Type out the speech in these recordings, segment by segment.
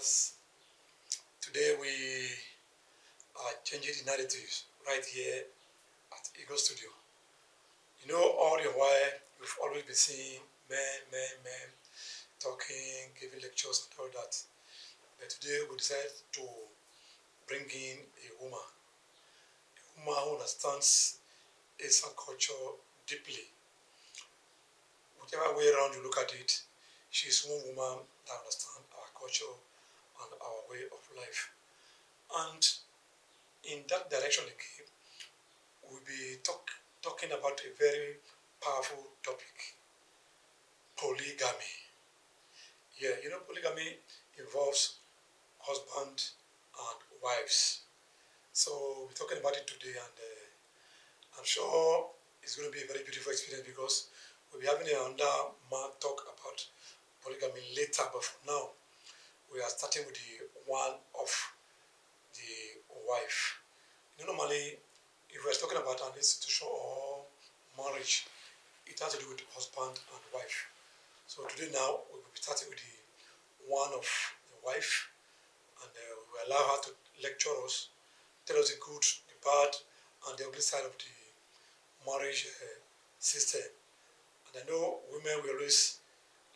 viewers. Today we are changing the narratives right here at Ego Studio. You know, all the while you've always been seeing men talking, giving lectures and all that. But today we decided to bring in a woman who understands Asian culture deeply. Whichever way around you look at it, she's one woman that understands our culture and our way of life. And in that direction again, we'll be talking about a very powerful topic, polygamy. Yeah, you know, polygamy involves husband and wives. So we're talking about it today, and I'm sure it's going to be a very beautiful experience because we'll be having another man talk about polygamy later. But for now, we are starting with the one of the wife. You know, normally, if we're talking about an institution or marriage, it has to do with husband and wife. So today now, we will be starting with the one of the wife, and we will allow her to lecture us, tell us the good, the bad, and the ugly side of the marriage system. And I know women will always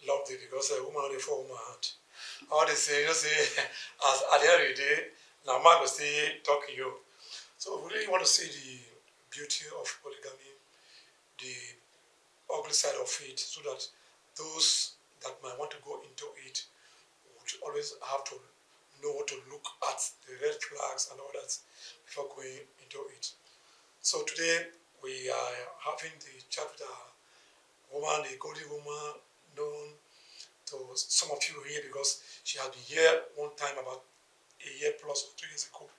love it because a woman only for woman hand. All they say, you say, as at the end of the day, now man will say, talk to you. So we really want to see the beauty of polygamy, the ugly side of it, so that those that might want to go into it would always have to know what to look at, the red flags and all that before going into it. So today we are having the chat with a woman, a golden woman, known to some of you here because she has been here one time about a year plus or 2 years ago.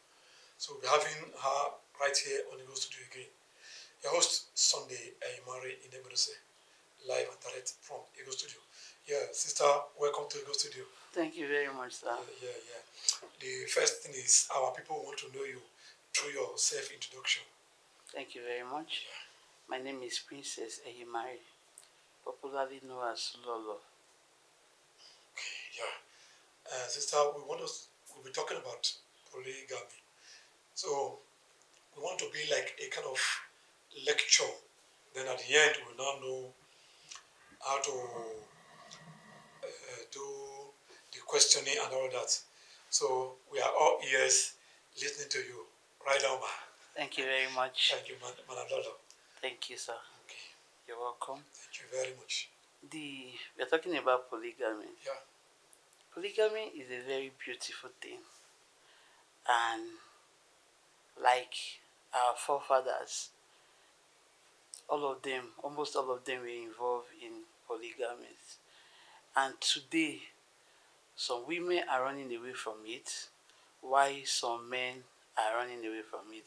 So we'll be having her right here on the Go Studio again. Your host, Sunday Ayimari in Emeruse, live and direct from Ego Studio. Yeah, sister, welcome to Ego Studio. Thank you very much, sir. Yeah. The first thing is our people want to know you through your self-introduction. Thank you very much. Yeah. My name is Princess Ayimari, popularly known as Lolo. Yeah. Sister, we'll be talking about polygamy. So we want to be like a kind of lecture. Then at the end, we'll now know how to do the questioning and all that. So we are all ears listening to you. Right now, ma. Thank you very much. Thank you, Madam Lolo. Thank you, sir. Okay. You're welcome. Thank you very much. We're talking about polygamy. Yeah. Polygamy is a very beautiful thing. And like our forefathers, almost all of them were involved in polygamy. And today, some women are running away from it, while some men are running away from it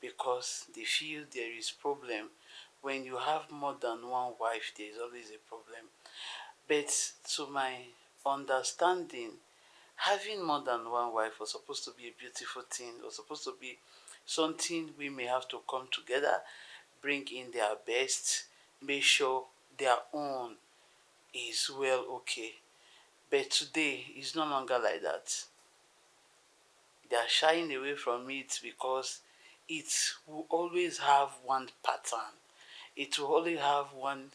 because they feel there is problem. When you have more than one wife, there is always a problem. But to my understanding, having more than one wife was supposed to be a beautiful thing, was supposed to be something we may have to come together, bring in their best, make sure their own is well okay. But today, it's no longer like that. They are shying away from it because it will always have one pattern. It will only have one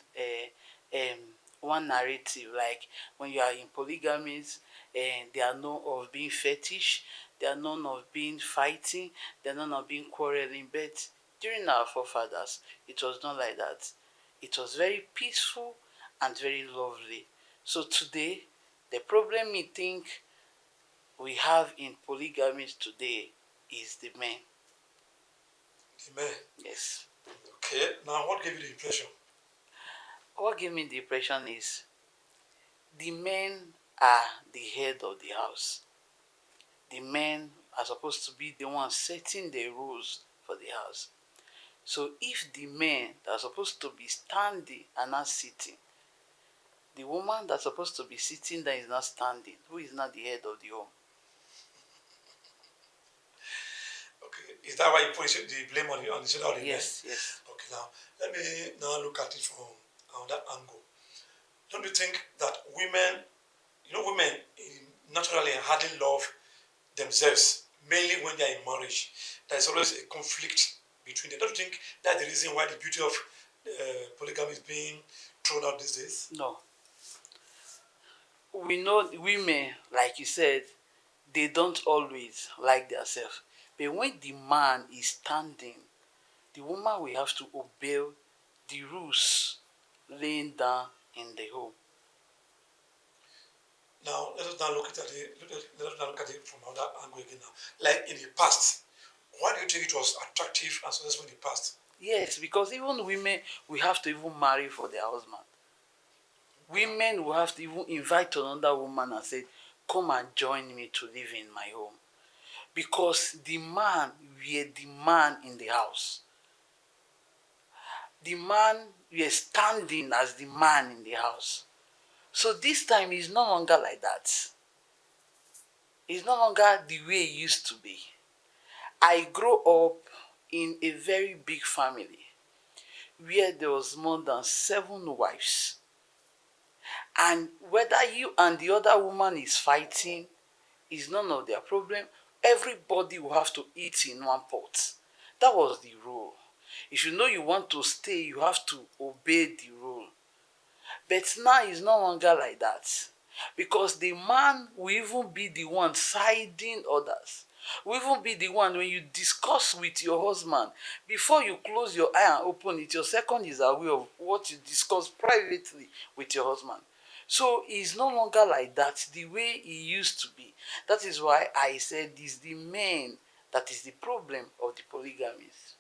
narrative. Like when you are in polygamies, they are known of being fetish, they are known of being fighting, they are known of being quarreling. But during our forefathers, it was not like that. It was very peaceful and very lovely. So today, the problem we think we have in polygamies today is the men. The men? Yes. Okay, now what gave you the impression? What gave me the impression is the men are the head of the house. The men are supposed to be the ones setting the rules for the house. So if the men that are supposed to be standing are not sitting, the woman that's supposed to be sitting there is not standing, who is not the head of the home? Okay, is that why you put the blame on the shoulder of the men? Yes. Okay, now let me now look at it from that angle. Don't you think that women in naturally hardly love themselves, mainly when they are in marriage. There is always a conflict between them. Don't you think that's the reason why the beauty of polygamy is being thrown out these days? No. We know women, like you said, they don't always like themselves. But when the man is standing, the woman will have to obey the rules laying down in the home. Now let us now look at it. Let us now look at it from another angle again. Now, like in the past, why do you think it was attractive and successful in the past? Yes, because even women will have to even marry for their husband. Women will have to even invite another woman and say, "Come and join me to live in my home," because the man were the man in the house. The man were standing as the man in the house. So this time is no longer like that. It's no longer the way it used to be. I grew up in a very big family where there was more than 7 wives. And whether you and the other woman is fighting is none of their problem. Everybody will have to eat in one pot. That was the rule. If you know you want to stay, you have to obey the rule. But now it's no longer like that. Because the man will even be the one siding others. Will even be the one when you discuss with your husband, before you close your eye and open it, your second is aware of what you discuss privately with your husband. So it's no longer like that, the way it used to be. That is why I said it's the men that is the problem of the polygamies.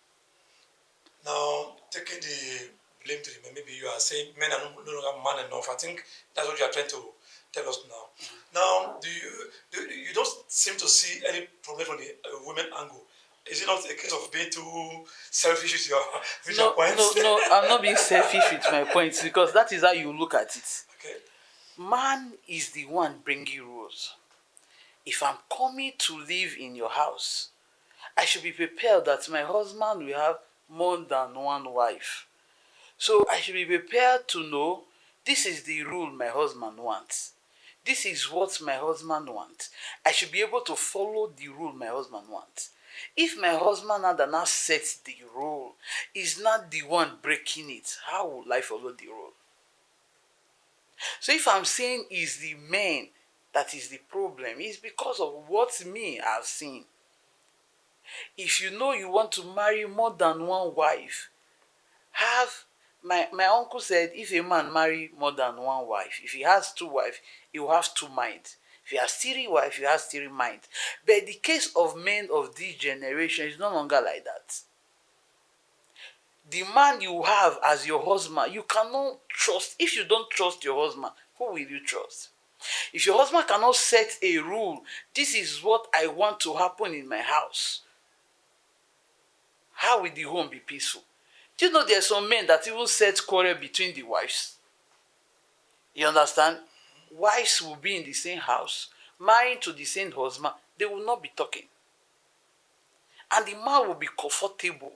Now, taking the blame to the men, maybe you are saying men are no longer man enough. I think that's what you are trying to tell us now. Now, you don't seem to see any problem from the women angle? Is it not a case of being too selfish with your points? No, I'm not being selfish with my points, because that is how you look at it. Okay. Man is the one bringing rules. If I'm coming to live in your house, I should be prepared that my husband will have more than one wife. So I should be prepared to know this is the rule my husband wants. This is what my husband wants. I should be able to follow the rule my husband wants. If my husband had not set the rule, is not the one breaking it, how will I follow the rule? So if I'm saying is the man that is the problem, it's because of what me I've seen. If you know you want to marry more than one wife, have my uncle said if a man marry more than one wife, if he has 2 wives, he will have 2 minds. If he has 3 wives, he has 3 minds. But the case of men of this generation is no longer like that. The man you have as your husband, you cannot trust. If you don't trust your husband, who will you trust? If your husband cannot set a rule, this is what I want to happen in my house, how will the home be peaceful? Do you know there are some men that even set quarrel between the wives? You understand? Wives will be in the same house, married to the same husband, they will not be talking. And the man will be comfortable.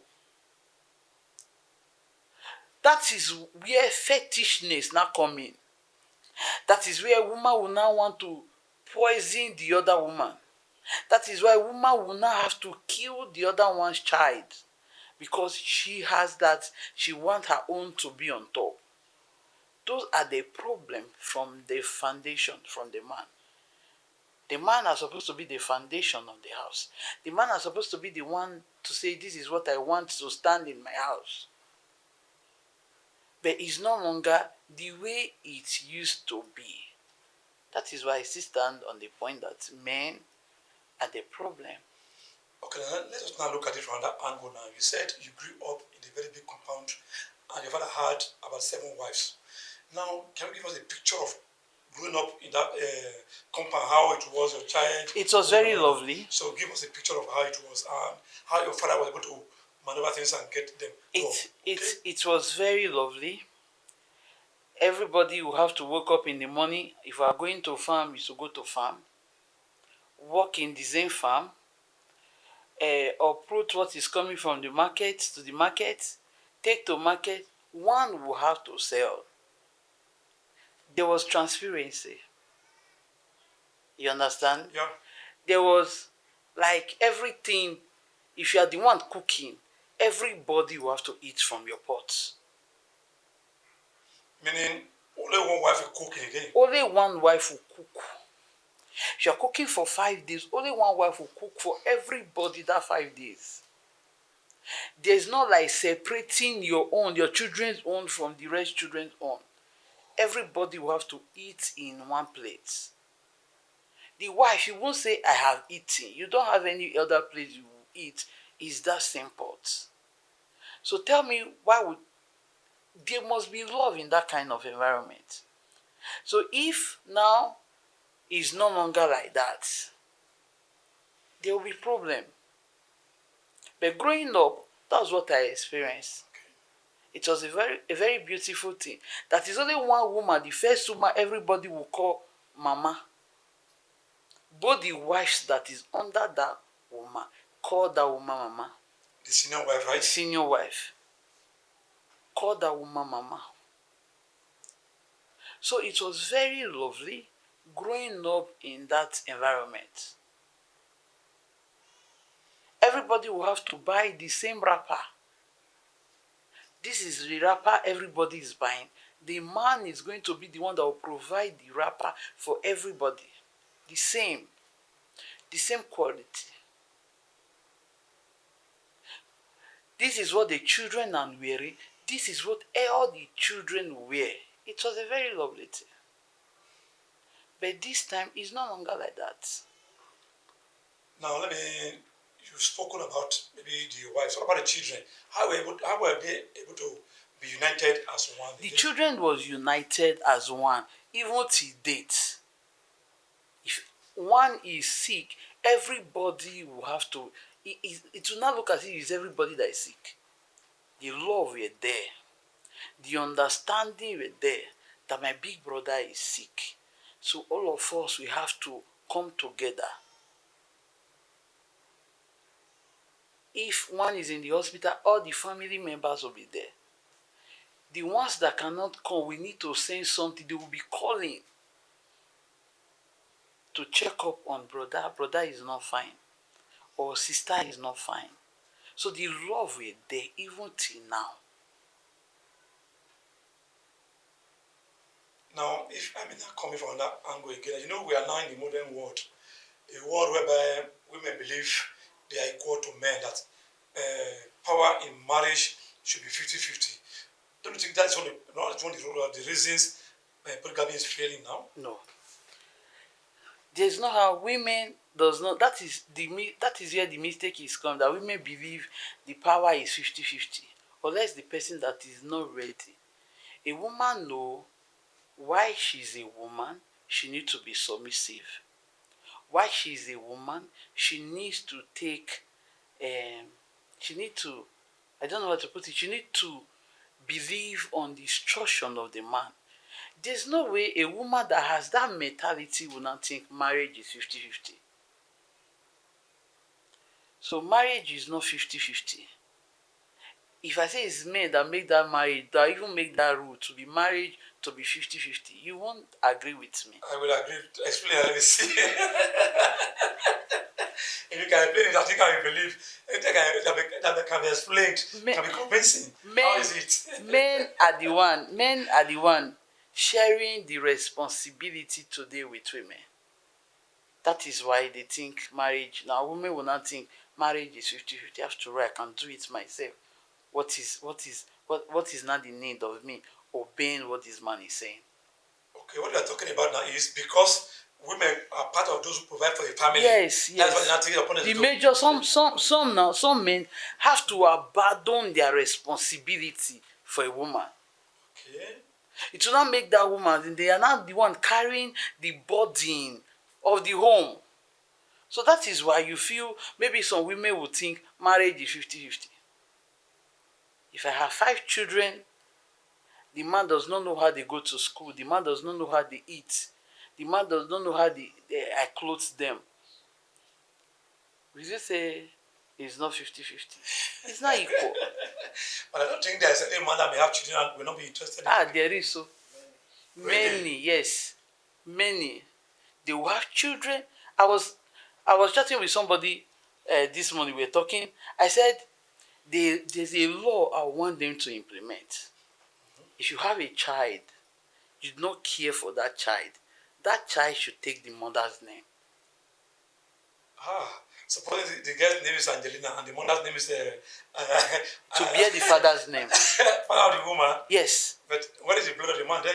That is where fetishness now come in. That is where a woman will now want to poison the other woman. That is why a woman will now have to kill the other one's child, because she has that, she wants her own to be on top. Those are the problem from the foundation, from the man. The man is supposed to be the foundation of the house. The man is supposed to be the one to say, this is what I want to stand in my house. But it's no longer the way it used to be. That is why I still stand on the point that men are the problem. Okay, let us now look at it from that angle now. You said you grew up in a very big compound and your father had about 7 wives. Now, can you give us a picture of growing up in that compound, how it was, your child? It was very lovely. So give us a picture of how it was and how your father was able to maneuver things and get them. It was very lovely. Everybody will have to wake up in the morning. If we are going to farm, we should go to farm, work in the same farm, uproot what is coming from the market to the market, take to market. One will have to sell. There was transparency. You understand? Yeah. There was like everything. If you are the one cooking, everybody will have to eat from your pot. Meaning only one wife will cook again. Only one wife will cook. If you are cooking for 5 days, only one wife will cook for everybody that 5 days. There's not like separating your own, your children's own from the rest children's own. Everybody will have to eat in one plate. The wife, you won't say, I have eaten. You don't have any other place you will eat. It's that same pot. So tell me, why would there must be love in that kind of environment? So if now it's no longer like that, there will be problem. But growing up, that's what I experienced. It was a very beautiful thing. That is only one woman, the first woman everybody will call mama. Both the wives that is under that woman call that woman mama. The senior wife, right? The senior wife call that woman mama. So it was very lovely growing up in that environment. Everybody will have to buy the same wrapper. This is the wrapper everybody is buying. The man is going to be the one that will provide the wrapper for everybody. The same quality. This is what the children are wearing. This is what all the children wear. It was a very lovely thing. But this time, it's no longer like that. Now, you've spoken about maybe the wives. What about the children? How were they able to be united as one? The children was united as one, even till date. If one is sick, everybody will have to. It will not look as if it's everybody that is sick. The love were there. The understanding were there that my big brother is sick. So all of us, we have to come together. If one is in the hospital, all the family members will be there. The ones that cannot come, we need to send something. They will be calling to check up on brother. Brother is not fine. Or sister is not fine. So the love were there even till now. Now, if not coming from that angle again, we are now in the modern world, a world whereby women believe they are equal to men, that power in marriage should be 50-50. Don't you think that's one of the reasons polygamy is failing now? No. There's not how women does not. That is where the mistake is come. That women believe the power is 50-50, unless the person that is not ready. A woman know why she's a woman. She needs to be submissive. Why she's a woman, she needs to take. She need to. I don't know how to put it. She need to believe on the instruction of the man. There's no way a woman that has that mentality will not think marriage is 50-50. So marriage is not 50-50. If I say it's men that make that marriage, that even make that rule to be marriage to be 50-50, you won't agree with me. I will agree. Explain, let me see. If you can explain it, I think I will believe. That can be explained, can be convincing. How is it? Men are the one sharing the responsibility today with women. That is why they think marriage, now women will not think marriage is 50-50. After all, I can do it myself. What is not the need of me obeying what this man is saying? Okay, what we are talking about now is because women are part of those who provide for the family. Yes. That's what they're not taking upon the major some men have to abandon their responsibility for a woman. Okay. It will not make that woman, they are not the one carrying the burden of the home. So that is why you feel maybe some women would think marriage is 50-50. If I have 5 children, the man does not know how they go to school. The man does not know how they eat. The man does not know how I clothe them. Will you say it's not 50-50? It's not equal. But I don't think there's any man that may have children and will not be interested in it. There is so. Really? Many, yes. Many. They will have children. I was chatting with somebody this morning. We were talking. I said there's a law I want them to implement. If you have a child, you do not care for that child should take the mother's name. Suppose the girl's name is Angelina and the mother's name is To bear the father's name. father of the woman. Yes. But what is the blood of the man then?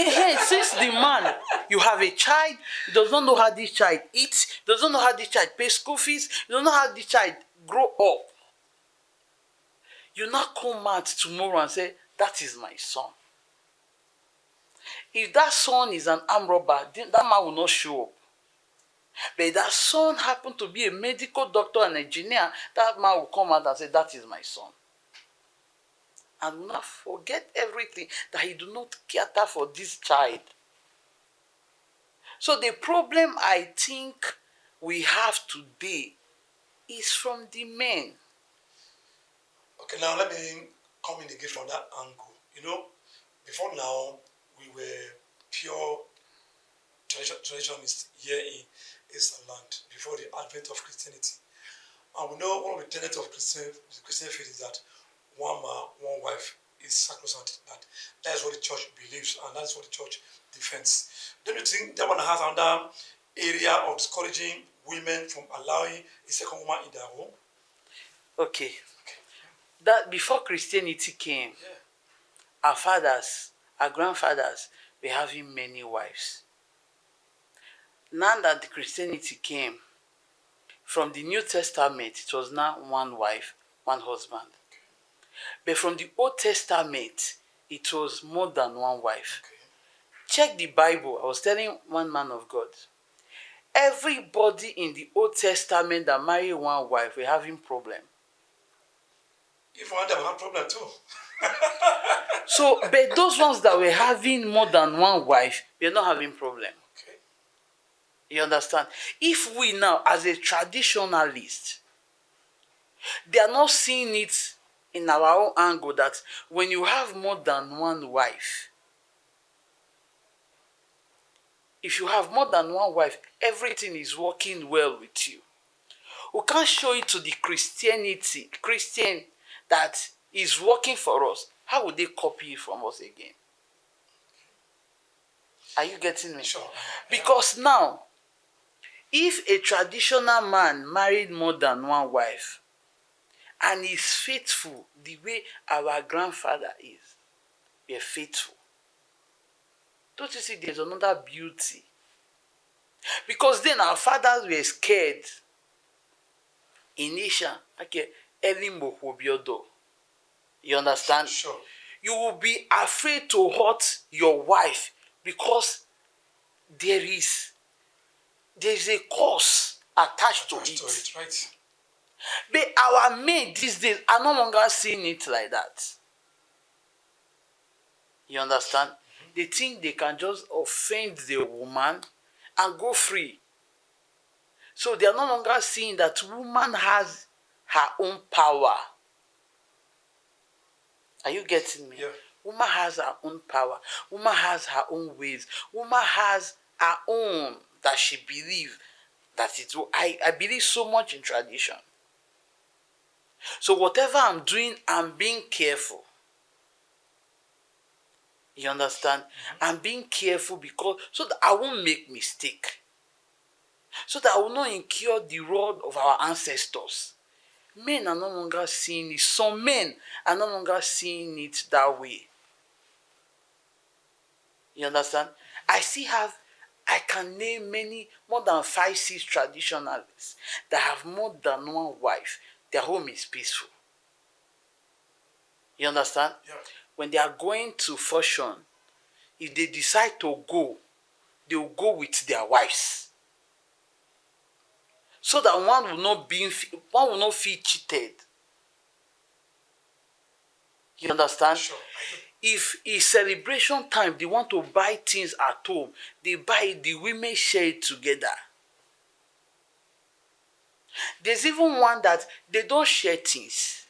Yeah, since the man, you have a child, he does not know how this child eats, does not know how this child pays school fees, you don't know how this child grow up. You now come out tomorrow and say, that is my son. If that son is an armed robber, then that man will not show up. But if that son happened to be a medical doctor and engineer, that man will come out and say, that is my son. And will not forget everything, that he do not cater for this child. So the problem I think we have today is from the men. Okay, now let me come in again from that angle. You know, before now, we were pure traditionists here in Eastern land before the advent of Christianity. And we know one of the tenets of the Christian faith is that one man, one wife is sacrosanct. That is what the church believes, and that is what the church defends. Don't you think that one has another area of discouraging women from allowing a second woman in their home? Okay. That before Christianity came, our fathers, our grandfathers were having many wives. Now that the Christianity came, from the New Testament, it was now one wife, one husband. But from the Old Testament, it was more than one wife. Check the Bible. I was telling one man of God, everybody in the Old Testament that married one wife were having problem. If one of them have problem too. So, but those ones that were having more than one wife, were not having problem. Okay. You understand? If we now, as a traditionalist, they are not seeing it in our own angle that when you have more than one wife, if you have more than one wife, everything is working well with you. We can't show it to the Christian that is working for us. How would they copy it from us again? Are you getting me? Sure. Because now, if a traditional man married more than one wife and is faithful the way our grandfather is, we are faithful. Don't you see there's another beauty? Because then our fathers were scared. Inisha, okay, you understand? Sure. You will be afraid to hurt your wife because there is a cost attached to it. Right? But our men these days are no longer seeing it like that. You understand? They think they can just offend the woman and go free. So they are no longer seeing that woman has her own power. Are you getting me? Yeah. Woman has her own power. Woman has her own ways. Woman has her own that she believes. That it. I believe so much in tradition. So whatever I'm doing, I'm being careful. You understand? I'm being careful because so that I won't make mistake. So that I will not incur the wrath of our ancestors. Men are no longer seeing it. Some men are no longer seeing it that way. You understand? I can name more than 5, 6 traditionalists that have more than one wife. Their home is peaceful. You understand? Yeah. When they are going to function, if they decide to go, they will go with their wives. So that one will not feel cheated. You understand? Sure. If it's celebration time, they want to buy things at home. They buy it, the women share it together. There's even one that they don't share things.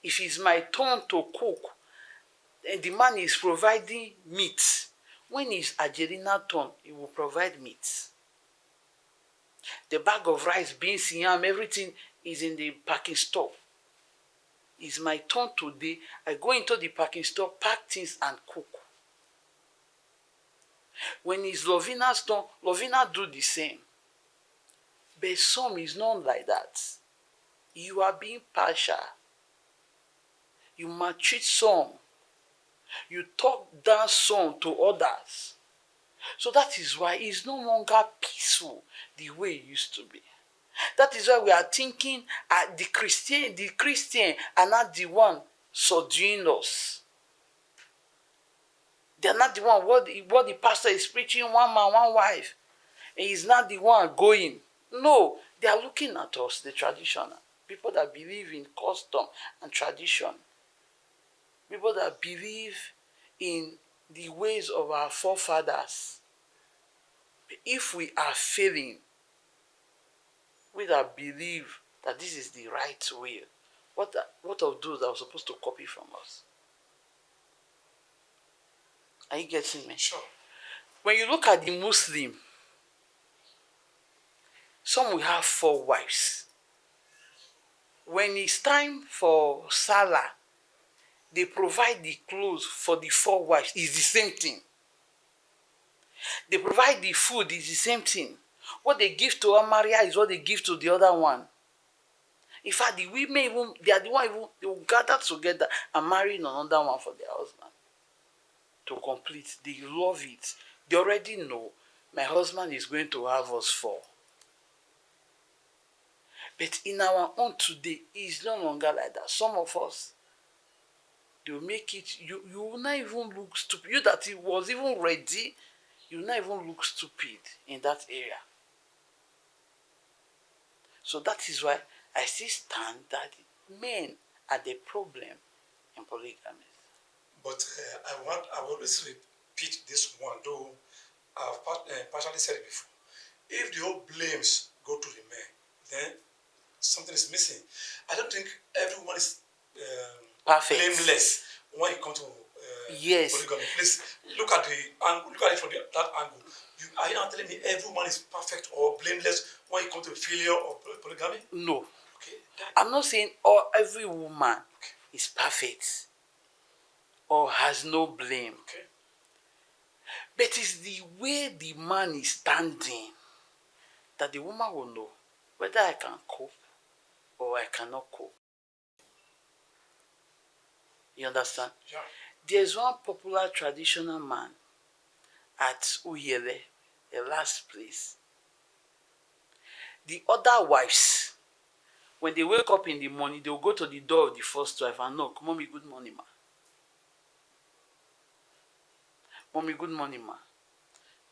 If it's my turn to cook, and the man is providing meat, When it's Angelina turn, he will provide meat. The bag of rice, beans, yam, everything is in the packing store. It's my turn today. I go into the packing store, pack things and cook. When it's Lovina's turn, Lovina do the same. But some is not like that. You are being partial. You maltreat some. You talk down some to others. So that is why it's no longer peaceful the way it used to be. That is why we are thinking the Christian are not the one subduing us. They are not the one, what the pastor is preaching, one man, one wife. And he's not the one going. No, they are looking at us, the traditional. People that believe in custom and tradition. People that believe in the ways of our forefathers. If we are failing, we that believe that this is the right way, what of those that are supposed to copy from us? Are you getting me? Sure. When you look at the Muslim, some will have 4 wives. When it's time for Salah, they provide the clothes for the 4 wives. It's the same thing. They provide the food. It's the same thing. What they give to Amaria is what they give to the other one. In fact, the women even, they are the one even, they will gather together and marry another one for their husband. To complete. They love it. They already know my husband is going to have us 4. But in our own today, it's no longer like that. Some of us, they will make it, you will not even look stupid. You that it was even ready, you will not even look stupid in that area. So that is why I still stand that men are the problem in polygamy. But I will always repeat this one, though I've partially said it before. If the whole blames go to the men, then something is missing. I don't think everyone is Perfect. blameless when it comes to Yes. polygamy. Please look at it from that angle. Are you not telling me everyone is perfect or blameless when it comes to failure of polygamy? No. Okay. I'm not saying every woman is perfect or has no blame. Okay. But it's the way the man is standing that the woman will know whether I can cope or I cannot cope. You understand? Yeah. There's one popular traditional man at Uyele, the last place. The other wives, when they wake up in the morning, they will go to the door of the first wife and knock, "Mommy, good morning, ma. Mommy, good morning, ma."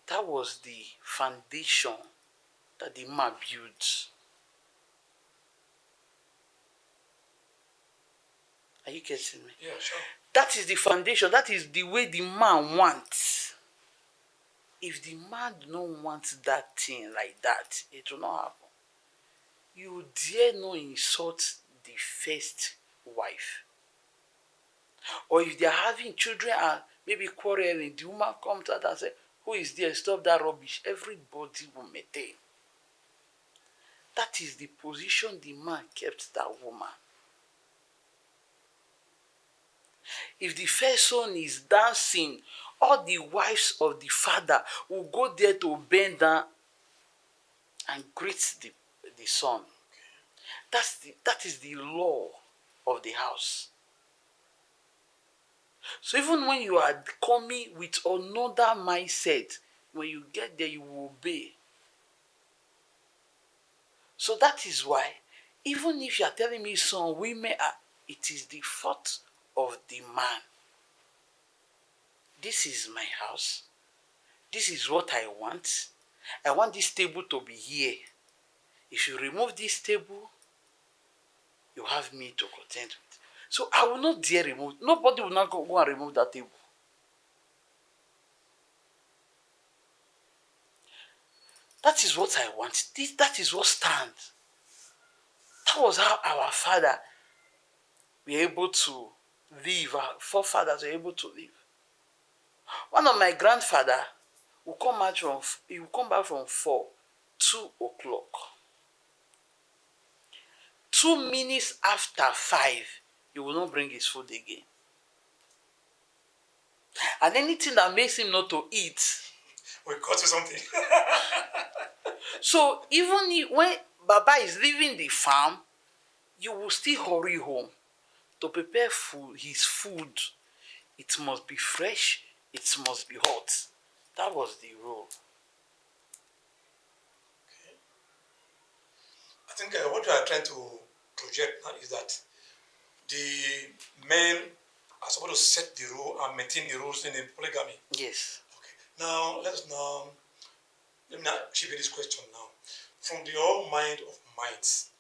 That was the foundation that the man built. Are you getting me? Yeah, sure. That is the foundation. That is the way the man wants. If the man don't want that thing like that, it will not happen. You dare not insult the first wife. Or if they are having children and maybe quarreling, the woman comes out and says, "Who is there? Stop that rubbish." Everybody will maintain. That is the position the man kept that woman. If the first son is dancing, all the wives of the father will go there to bend down and greet the son. That is the law of the house. So even when you are coming with another mindset, when you get there, you will obey. So that is why, even if you are telling me some women it is the fault of the man. This is my house. This is what I want. I want this table to be here. If you remove this table, you have me to contend with. So I will not dare remove. Nobody will not go and remove that table. That is what I want. That is what stands. That was how our father were able to live. Our forefathers were able to live. One of my grandfather will come out from, he will come back from 2 o'clock. 2 minutes after 5, he will not bring his food again. And anything that makes him not to eat, We got you something. so even if, when Baba is leaving the farm, you will still hurry home to prepare food, his food. It must be fresh, it must be hot. That was the rule. Okay. I think what you are trying to project now is that the men are supposed to set the rule and maintain the rules in the polygamy. Yes. Okay. Now let me now chip in this question now. From the whole mind of minds,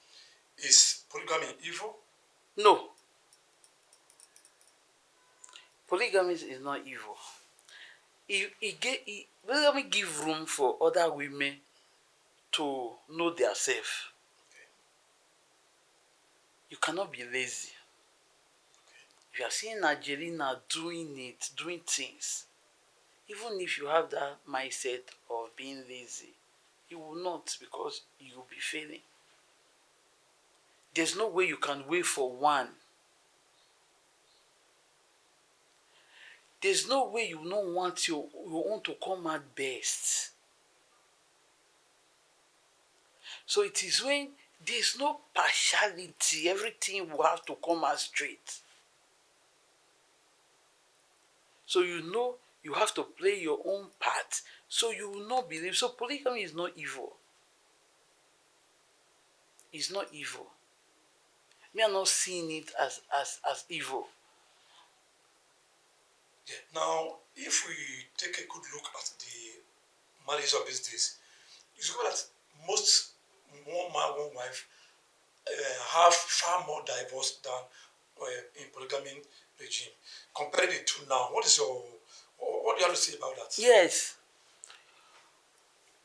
is polygamy evil? No. Polygamy is not evil. Polygamy give room for other women to know their self. Okay. You cannot be lazy. Okay. If you are seeing Angelina doing things, even if you have that mindset of being lazy, you will not, because you will be failing. There's no way you can wait for one. There's no way you don't want you want to come out best. So it is when there's no partiality, everything will have to come out straight. So you know you have to play your own part, so you will not believe. So polygamy is not evil. It's not evil. We are not seeing it as evil. Yeah. Now, if we take a good look at the marriage of these days, you see that most one man, one wife have far more divorce than in polygamy regime. Comparing the two now, what do you have to say about that? Yes.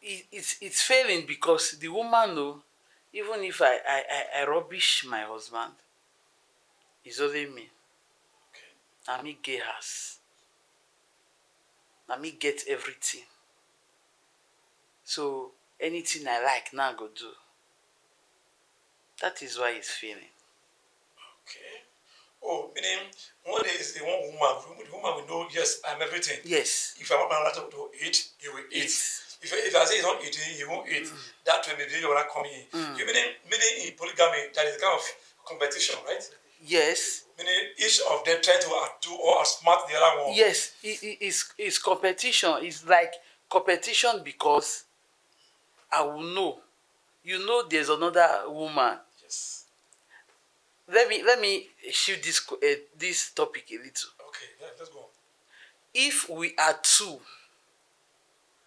It's failing because the woman, though, even if I rubbish my husband, it's only me. Okay. And me get house. And me get everything. So anything I like now go do. That is why it's failing. Okay. Oh, meaning one day is the one woman. The woman will know, yes, I'm everything. Yes. If I want my husband to eat, he will eat. If I say he's not eating, he won't eat. That way maybe you will not come in. You meaning in polygamy, there is a kind of competition, right? Yes. Meaning each of them try to outdo or outsmart the other one. Yes, it's competition. It's like competition because I will know. You know there's another woman. Yes. Let me shift this topic a little. Okay, yeah, let's go. If we are two,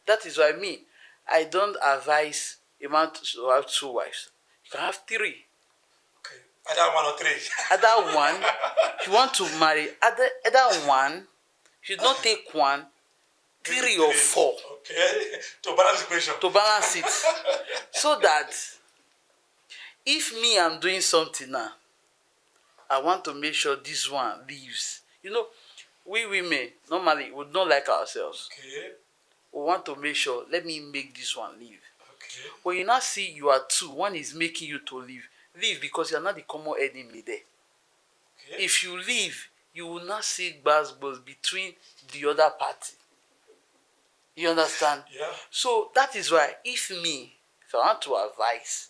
that is why I don't advise a man to have 2 wives. You can have 3. Okay, either 1 or 3. Either one, if you want to marry, either one, you should not take 1, 3 or 4. Okay, to balance the equation. To balance it. So that if me I'm doing something now, I want to make sure this one leaves. You know, we women normally would not like ourselves. Okay. We want to make sure, let me make this one leave. Okay. When you now see you are 2, one is making you to leave. Leave because you are not the common enemy there. Okay. If you leave, you will not see gbas between the other party. You understand? Yeah. So that is why if I want to advise,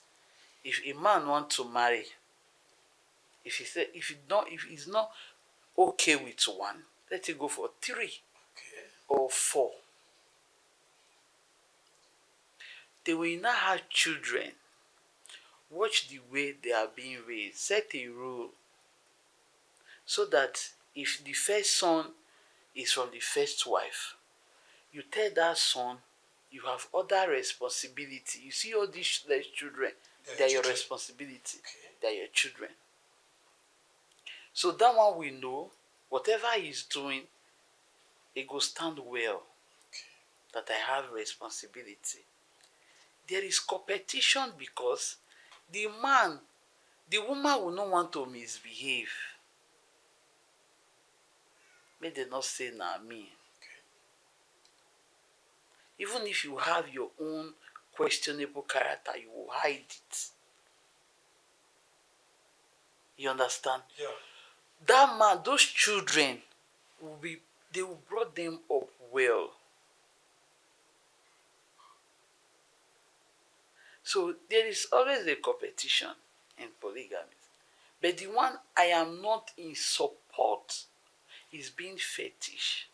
if a man wants to marry, if he's not okay with 1, let it go for 3. Okay. Or 4. They will not have children. Watch the way they are being raised. Set a rule so that if the first son is from the first wife, you tell that son you have other responsibility. You see all these children, they are your responsibility. Okay. They are your children. So that one we know, whatever he's doing, it will stand well. Okay. That I have responsibility. There is competition because the woman will not want to misbehave. May they not say na me. Okay. Even if you have your own questionable character, you will hide it. You understand? Yeah. That man, those children they will brought them up well. So there is always a competition in polygamy. But the one I am not in support is being fetish.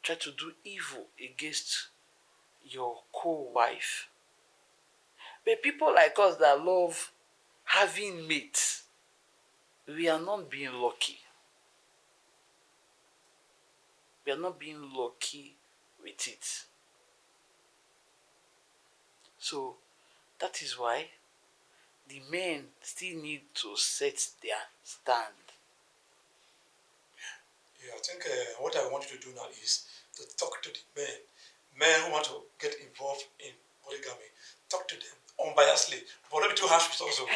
Try to do evil against your co-wife. But people like us that love having mates, we are not being lucky. We are not being lucky with it. So that is why the men still need to set their stand. Yeah, I think what I want you to do now is to talk to the men. Men who want to get involved in polygamy, talk to them unbiasedly, but not be too harsh with also.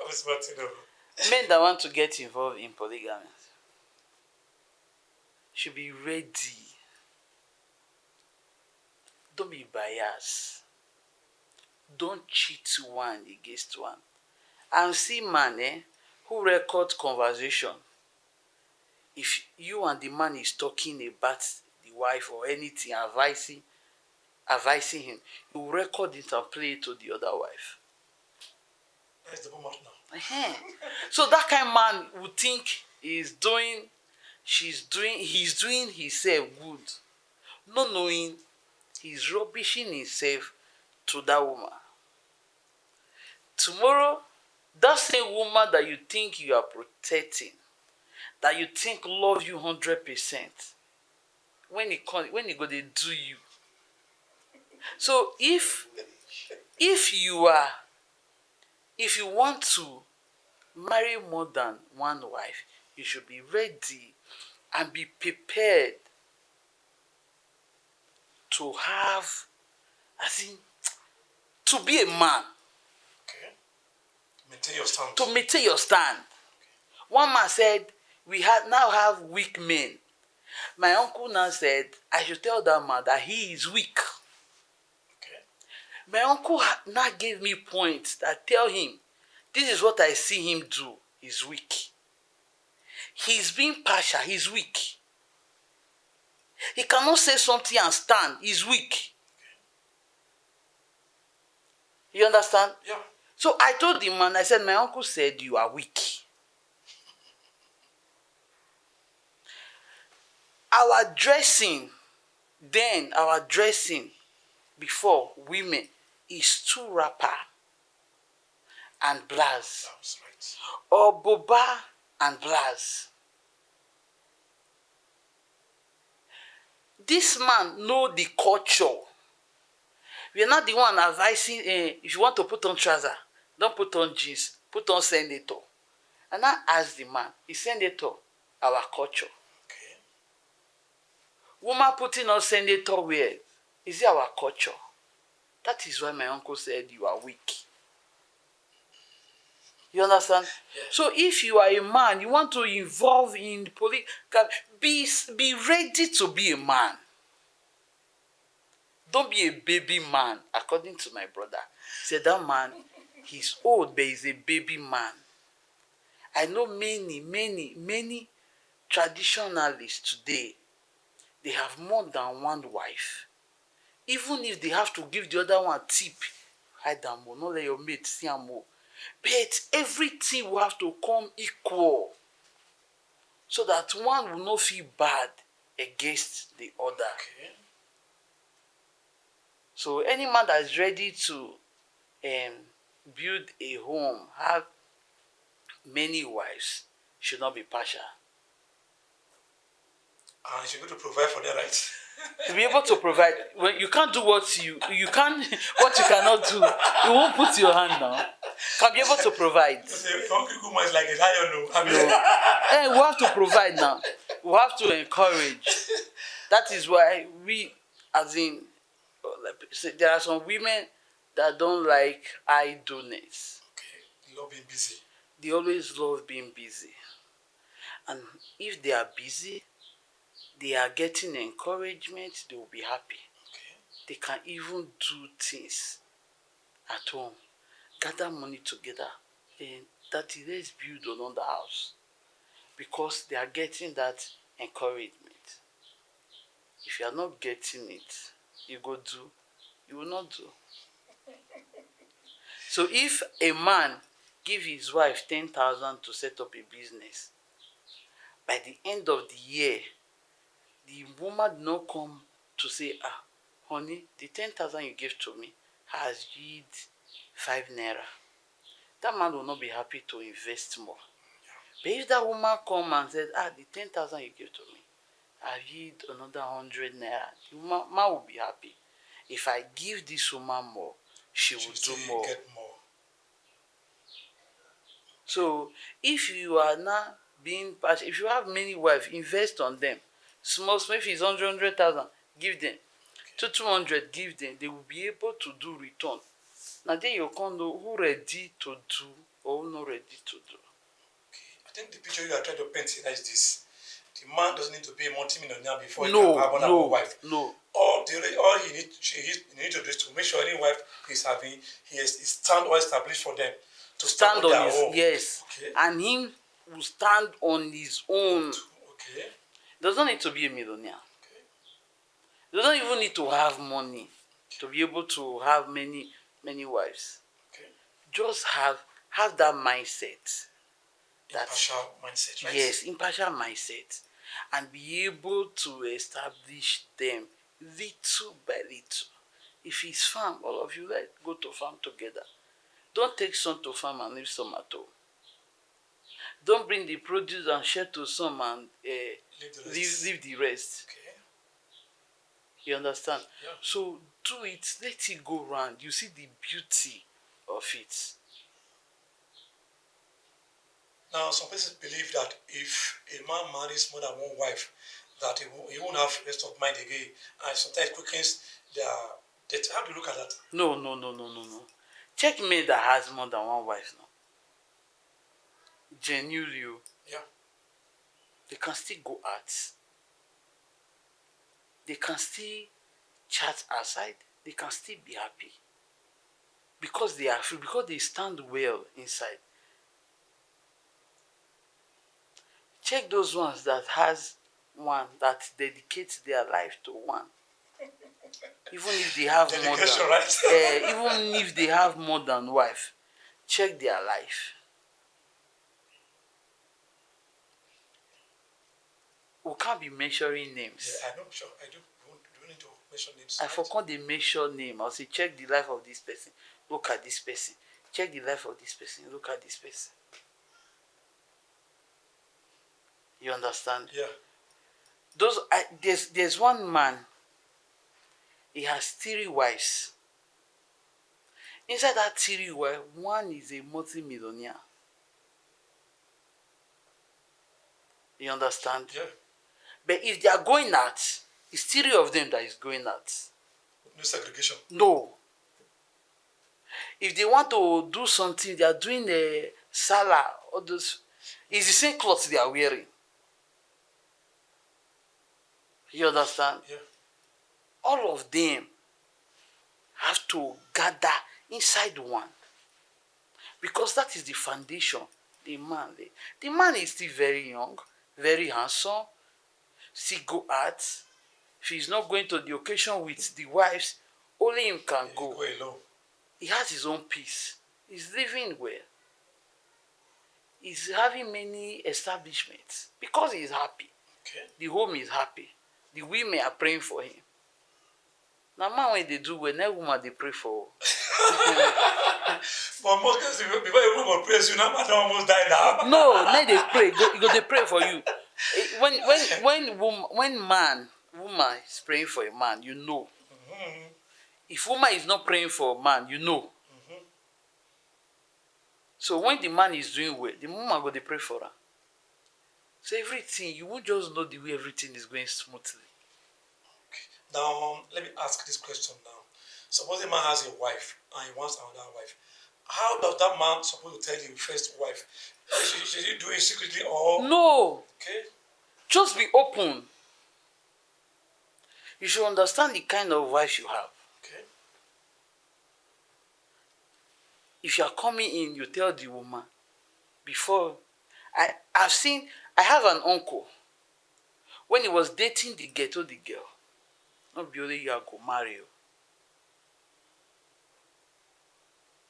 Miss Martino. Men that want to get involved in polygamy should be ready. Don't be biased. Don't cheat one against one. And see man who record conversation. If you and the man is talking about the wife or anything, advising him, you will record it and play it to the other wife. That's the moment now. So that kind of man would think he's doing himself good, not knowing he's rubbishing himself to that woman. Tomorrow, that same woman that you think you are protecting, that you think love you 100%, when he go they do you. So if you want to marry more than one wife, you should be ready and be prepared to have, to be a man. Okay. Maintain your stand. To maintain your stand. One man said, we now have weak men. My uncle now said, I should tell that man that he is weak. Okay. My uncle now gave me points that tell him, this is what I see him do. He's weak. He's being partial. He's weak. He cannot say something and stand. He's weak. You understand? Yeah. So I told the man, I said, my uncle said you are weak. Our dressing before women is two wrapper and blouse. That's right. Or boba and blouse. This man know the culture. We are not the one advising, if you want to put on trouser, don't put on jeans, put on senator. And I asked the man, is senator our culture? Okay. Woman putting on senator wear, is it our culture? That is why my uncle said you are weak. You understand? Yeah. So if you are a man, you want to involve in polygamy, be ready to be a man. Don't be a baby man, according to my brother. He said that man, he's old, but he's a baby man. I know many traditionalists today, they have more than one wife. Even if they have to give the other one tip, hide them more, not let your mate see them more. But everything will have to come equal, so that one will not feel bad against the other. Okay. So any man that is ready to build a home, have many wives, should not be partial. And you should be able to provide for their rights. To be able to provide, when you can't do what you can't, what you cannot do, you won't put your hand down. Can be able to provide. Your is like a lion, We have to provide now. We have to encourage. That is why we, as in, there are some women that don't like idleness. Okay. They love being busy. They always love being busy. And if they are busy, they are getting encouragement, they will be happy. Okay. They can even do things at home, gather money together, and that is, let's build another house, because they are getting that encouragement. If you are not getting it, you will not do. So if a man give his wife 10,000 to set up a business, by the end of the year, the woman did not come to say, honey, the 10,000 you gave to me has yield 5 naira. That man will not be happy to invest more. But if that woman come and said, the 10,000 you gave to me, I yield another 100 naira, the man will be happy. If I give this woman more, she will do more. Get more. So if you are now being partial, if you have many wives, invest on them. Small, if it's 100,000, give them. 200, give them. They will be able to do return. Now then you can't know who ready to do or who not ready to do. Okay. I think the picture you are trying to paint here is this. The man doesn't need to be a multi-millionaire before he can have another wife. No. All he need to do is to make sure any wife he's having, he stand or established for them. To stand on his own. Yes. Okay. And him will stand on his own. Okay. Does not need to be a millionaire. Okay. Doesn't even need to have money to be able to have many wives. Okay. Just have that mindset. Impartial mindset, right? Yes, impartial mindset. And be able to establish them little by little. If it's farm, all of you let's go to farm together. Don't take some to farm and leave some at home. Don't bring the produce and share to some and leave the rest. Okay. You understand? Yeah. So do it, let it go round. You see the beauty of it. Now, some persons believe that if a man marries more than one wife, that he won't have rest of mind again, and sometimes quickens their death. How do you look at that? No. Check men that has more than one wife now. Genuinely, yeah, they can still go out. They can still chat outside. They can still be happy. Because they are free, because they stand well inside. Check those ones that has one, that dedicates their life to one. Even if they have more than, right? even if they have more than wife, check their life. We can't be measuring names. Yeah, I know, sure, I do. We need to measure names. I forgot the measure name. I'll say, check the life of this person. Look at this person. Check the life of this person. Look at this person. You understand? Yeah. There's one man. He has 3 wives. Inside that 3 wives, one is a multi-millionaire. You understand? Yeah. But if they are going out, it's 3 of them that is going out. No segregation. No. If they want to do something, they are doing a sala, all those. It's the same clothes they are wearing. You understand? Yeah. All of them have to gather inside one. Because that is the foundation. The man is still very young, very handsome, still go out. If he's not going to the occasion with the wives, only him can go. Go alone. He has his own peace. He's living well. He's having many establishments because he's happy. Okay. The home is happy. The women are praying for him. Now, man, when they do well, no woman they pray for. But most cases, before a woman prays, you know, man almost die now. No, now they pray. They pray for you. When woman is praying for a man, you know. Mm-hmm. If woman is not praying for a man, you know. Mm-hmm. So when the man is doing well, the woman go they pray for her. So everything, you won't just know the way everything is going smoothly. Okay. Now, let me ask this question now. Suppose a man has a wife and he wants another wife. How does that man supposed to tell the first wife? Should he do it secretly or? No, Okay. just be open. You should understand the kind of wife you have. Okay. If you are coming in, you tell the woman before. I have an uncle. When he was dating the girl, told the girl, not be only you are go marry you.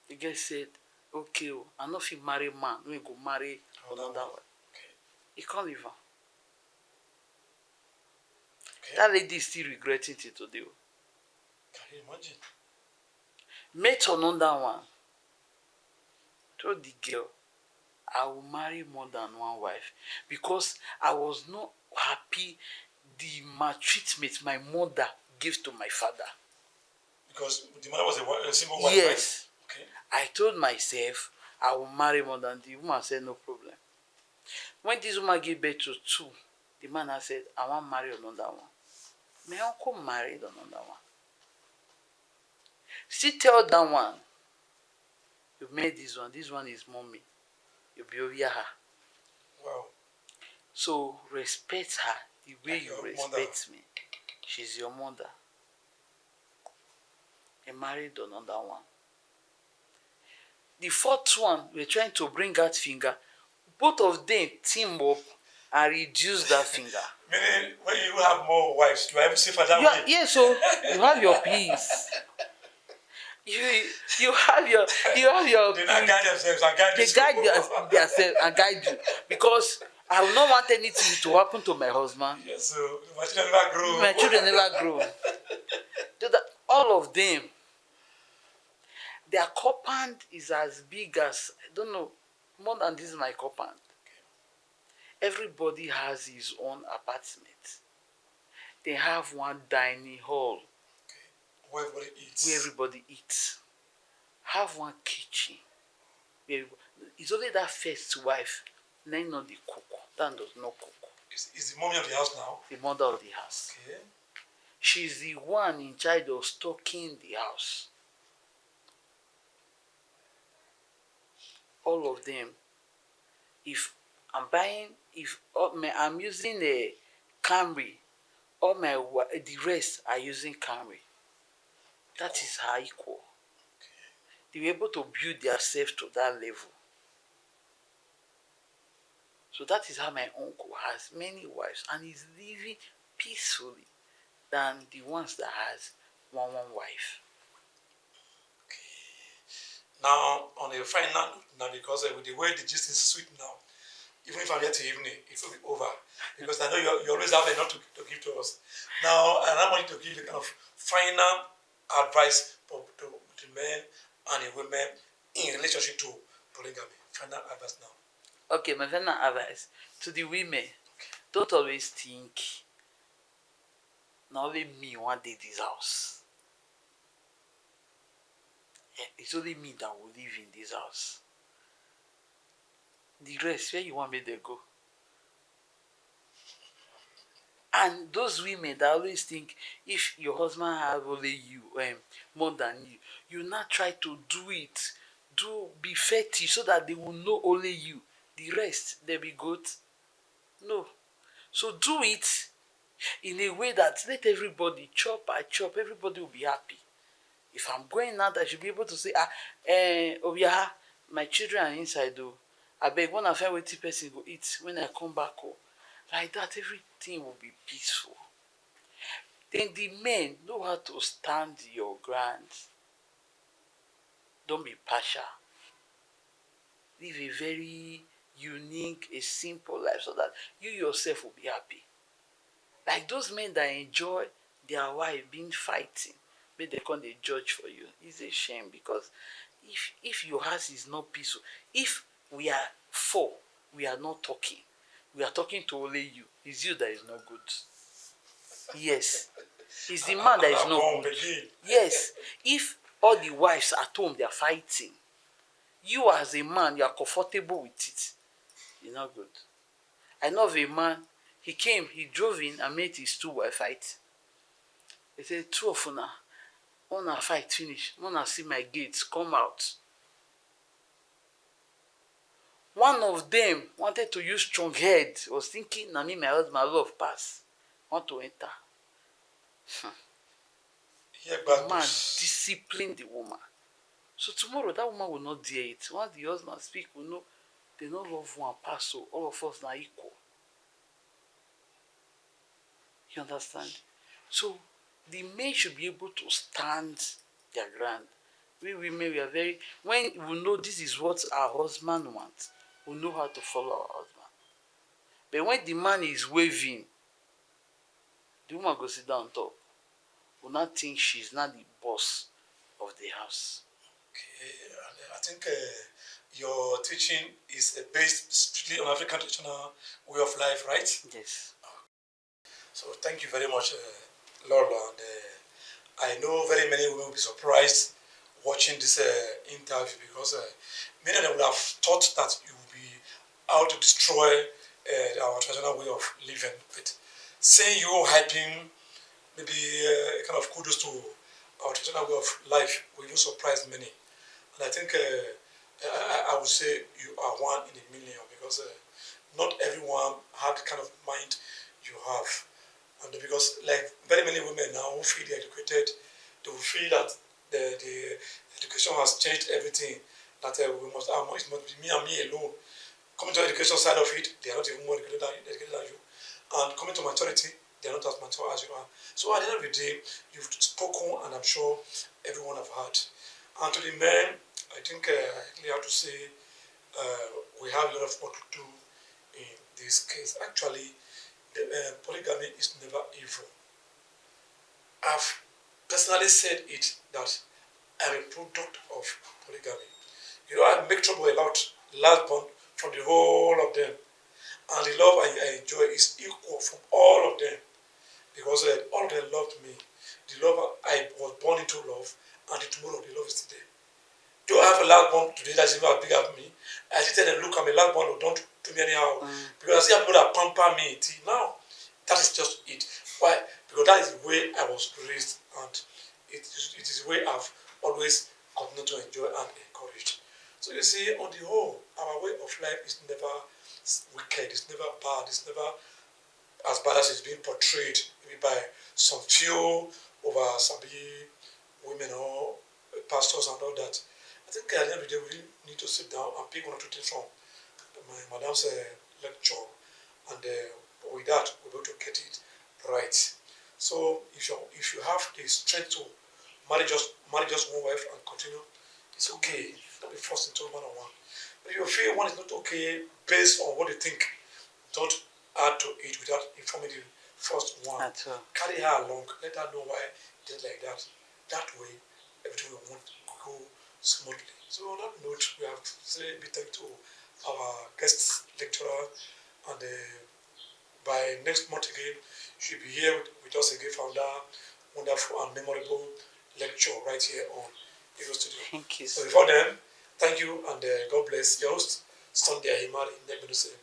The girl said, okay, I no fit marry man, we go marry another one. Okay. He can't leave her. Okay. That lady is still regretting it today. Can you imagine? Met another one. Told the girl, I will marry more than one wife because I was not happy the maltreatment my mother gave to my father. Because the mother was a single wife, yes. Right? Okay. I told myself I will marry more than the woman said no problem. When this woman gave birth to 2, the man has said, I want to marry another one. My uncle married another one. Still tell that one, you made this one is mommy. You be over her. Wow. So respect her the way Like you your respect mother. me. She's your mother. He married another one. The 4th one, we're trying to bring out finger. Both of them team up and reduce that finger. Meaning, when you have more wives, you are able to safer that way. Yeah, so you have your peace. You have your They not guide themselves and guide you. They guide themselves and guide you, because I will not want anything to happen to my husband. Yes, so my children never grow. My children never grow. All of them, their compound is as big as, I don't know, more than this is my compound. Everybody has his own apartment. They have one dining hall. Okay. Where everybody eats. Where everybody eats. Have one kitchen. It's only that first wife, then not the cook. That does not cook. Is the mommy of the house now? The mother of the house. Okay. She's the one in charge of stocking the house. All of them. If I'm using a Camry, the rest are using Camry. That is how equal. Okay. They were able to build themselves to that level. So that is how my uncle has many wives and is living peacefully than the ones that has one wife. Okay. Now, on a final note, now because with the way the gist is sweet now, even if I'm here till evening, it will be over. Because I know you always have enough to give to us. Now, and I want you to give the kind of final advice to the men and the women in relationship to polygamy. Final advice now. Okay, my final advice to the women, don't always think, not only me one day this house. It's only me that will live in this house. The rest, where you want me to go? And those women that always think if your husband have only you, more than you not try to do it, be fetish so that they will know only you. The rest, they be good. No. So do it in a way that let everybody chop by chop, everybody will be happy. If I'm going out, I should be able to say, Obiaha, my children are inside though. I beg when I find waiting person go eat when I come back home. Like that, everything will be peaceful. Then the men know how to stand your ground. Don't be partial. Live a very unique, a simple life so that you yourself will be happy. Like those men that enjoy their wife being fighting, but they can't judge for you. It's a shame, because if your house is not peaceful, if we are 4, we are not talking. We are talking to only you. It's you that is not good. Yes. It's the man that is not good. Yes. If all the wives at home they are fighting, you as a man, you are comfortable with it. It's not good. I know of a man, he came, he drove in and made his 2 wives fight. He said, 2 of una fight finish. Una see my gates, come out. One of them wanted to use strong head, was thinking, na me, my husband love pass. Want to enter. The man disciplined the woman. So tomorrow that woman will not dare it. Once the husband speak, we know they don't love one pass, so all of us are equal. You understand? So the men should be able to stand their ground. We women, we are very, when we know this is what our husband wants, we know how to follow our husband. But when the man is waving, the woman go sit down on top. We not think she's not the boss of the house. Okay, and I think your teaching is based strictly on African traditional way of life, right? Yes. So thank you very much, Lolo. And I know very many will be surprised watching this interview because many of them would have thought that you would be out to destroy our traditional way of living. But seeing you hyping maybe a kind of kudos to our traditional way of life will even surprise many. And I think I would say you are one in a million because not everyone had the kind of mind you have. And because like very many women now who feel they're educated, they will feel that the education has changed everything. That we must, it must be me and me alone. Coming to the education side of it, they are not even more educated than you. And coming to maturity, they are not as mature as you are. So at the end of the day, you've spoken, and I'm sure everyone have heard. And to the men, I think I really have to say we have a lot of work to do in this case. Actually, polygamy is never evil. I've personally said it that I'm a product of polygamy. You know, I make trouble a lot, last born from the whole of them. And the love I enjoy is equal from all of them. Because all of them loved me. The love I was born into love, and the tomorrow the love is today. Do I have a last born today that's even as big as me? I still tell them, look, I'm a last born, don't do me anyhow. Because I see people that pamper me till now. That is just it. Why? Because that is the way I was raised, and it is the way I've always continued to enjoy and encourage. So you see, on the whole, our way of life is never wicked, it's never bad, it's never as bad as it's being portrayed maybe by some few over some women or pastors and all that. I think at the end of the day, we need to sit down and pick one or two things from my madam's lecture, and with that, we're able to get it right. So if you have the strength to marry just one wife and continue, it's okay. Don't be forced into one-on-one. But if you feel one is not okay based on what you think, don't add to it without informing the first one. Carry her along, let her know why it is like that. That way, everything will go smoothly. So on that note, we have to say a big thank you to our guest lecturer, and by next month again, she'll be here with us again for another wonderful and memorable lecture right here on Ego Studio. Thank you. So before then, thank you, and God bless your host, Sunday Ahimad in Nebenuse,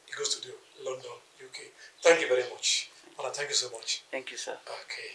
Ego Studio, London, UK. Thank you very much. And thank you so much. Thank you, sir. Okay.